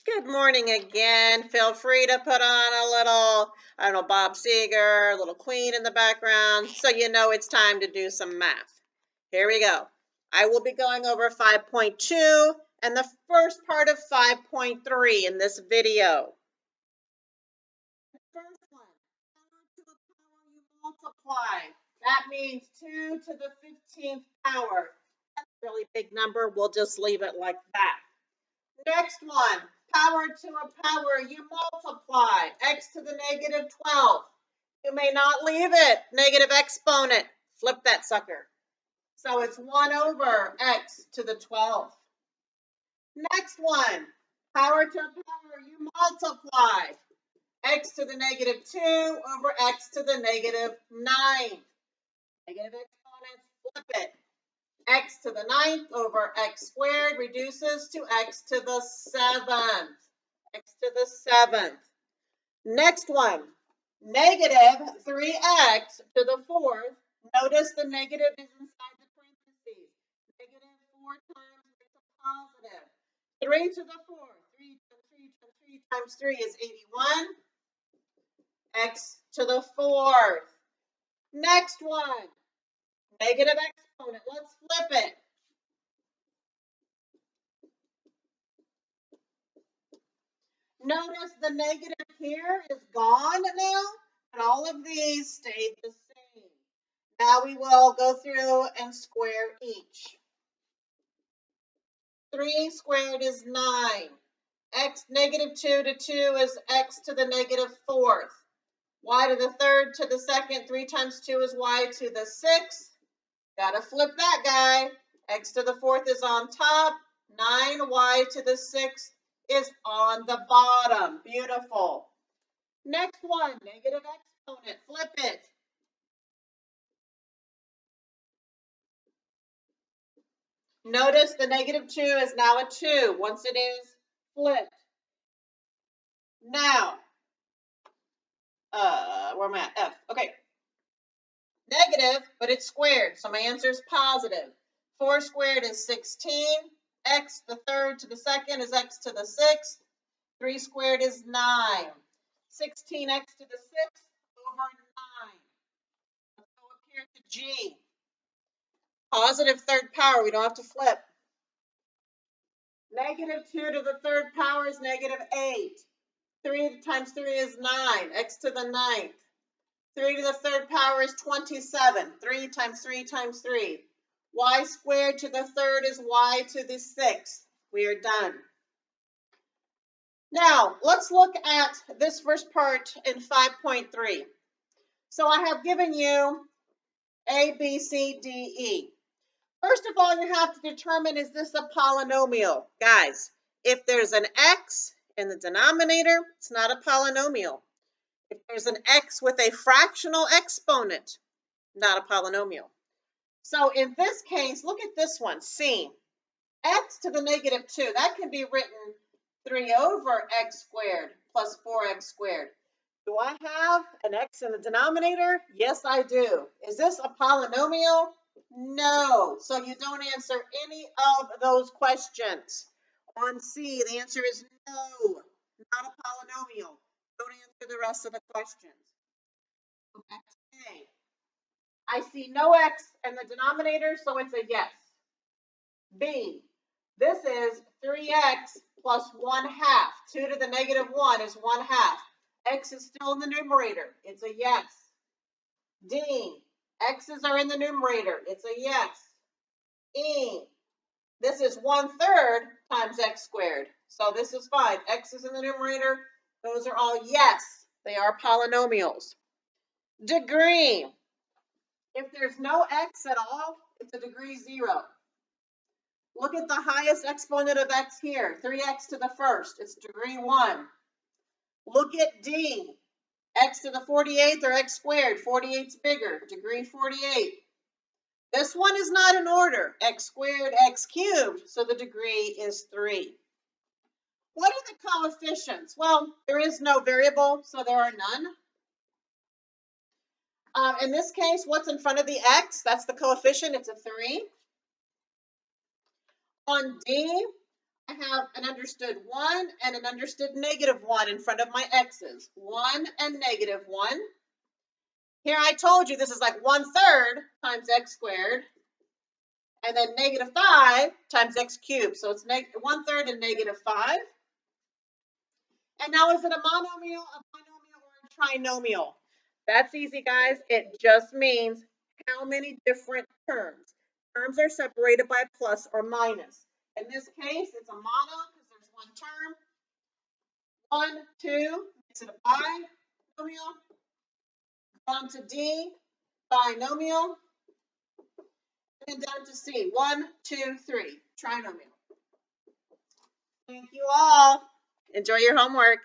Good morning again. Feel free to put on a little, I don't know, Bob Seger, a little Queen in the background, so you know it's time to do some math. Here we go. I will be going over 5.2 and the first part of 5.3 in this video. First one, power to the power you multiply. That means 2 to the 15th power. That's a really big number. We'll just leave it like that. Next one, power to a power, you multiply, x to the negative 12. You may not leave it, negative exponent, flip that sucker. So it's 1 over x to the 12. Next one, power to a power, you multiply, x to the negative 2 over x to the negative 9. Negative exponents, flip it. X to the 9th over x squared reduces to x to the 7th. X to the 7th. Next one, negative 3x to the 4th. Notice the negative is inside the parentheses. Negative 4 times makes a positive. 3 to the 4th. 3 times 3 times 3 times 3 is 81. X to the 4th. Next one, negative exponent. Let's flip it. Notice the negative here is gone now, and all of these stayed the same. Now we will go through and square each. 3 squared is 9. X negative 2 to 2 is x to the negative 4th. Y to the 3rd to the 2nd, 3 times 2 is y to the 6th. Gotta flip that guy. X to the 4th is on top. 9y to the 6th is on the bottom. Beautiful. Next one, negative exponent. Flip it. Notice the negative 2 is now a 2 once it is flipped. Now, where am I at? F. Okay. Negative, but it's squared, so my answer is positive. 4 squared is 16. X to the 3rd to the 2nd is x to the 6th. 3 squared is 9. 16x to the 6th over 9. Let's go up here to G. Positive 3rd power, we don't have to flip. Negative 2 to the 3rd power is negative 8. 3 times 3 is 9, x to the 9th. 3 to the 3rd power is 27. 3 times 3 times 3. Y squared to the 3rd is y to the 6th. We are done. Now, let's look at this first part in 5.3. So I have given you A, B, C, D, E. First of all, you have to determine, is this a polynomial? Guys, if there's an x in the denominator, it's not a polynomial. If there's an x with a fractional exponent, not a polynomial. So in this case, look at this one, C. X to the negative 2, that can be written 3 over x squared plus 4x squared. Do I have an x in the denominator? Yes, I do. Is this a polynomial? No. So you don't answer any of those questions. On C, the answer is no, not a polynomial. Don't answer the rest of the questions. Go back to A. I see no x in the denominator, so it's a yes. B, this is 3x plus 1/2. 2 to the negative 1 is 1/2. X is still in the numerator. It's a yes. D, x's are in the numerator. It's a yes. E, this is 1/3 times x squared. So this is fine. X is in the numerator. Those are all yes. They are polynomials. Degree. If there's no x at all, it's a degree 0. Look at the highest exponent of x here, 3x to the 1st. It's degree 1. Look at D. X to the 48th or x squared. 48's bigger, degree 48. This one is not in order, x squared, x cubed, so the degree is 3. What are the coefficients? Well, there is no variable, so there are none. In this case, what's in front of the x? That's the coefficient, it's a 3. On D, I have an understood 1 and an understood -1 in front of my x's. 1 and -1. Here I told you this is like 1/3 times x squared, and then -5 times x cubed. So it's 1/3 and -5. And now is it a monomial, a binomial, or a trinomial? That's easy, guys. It just means how many different terms. Terms are separated by plus or minus. In this case, it's a mono because there's one term. 1, 2 makes it a binomial. On to D, binomial. And down to C, 1, 2, 3, trinomial. Thank you all. Enjoy your homework.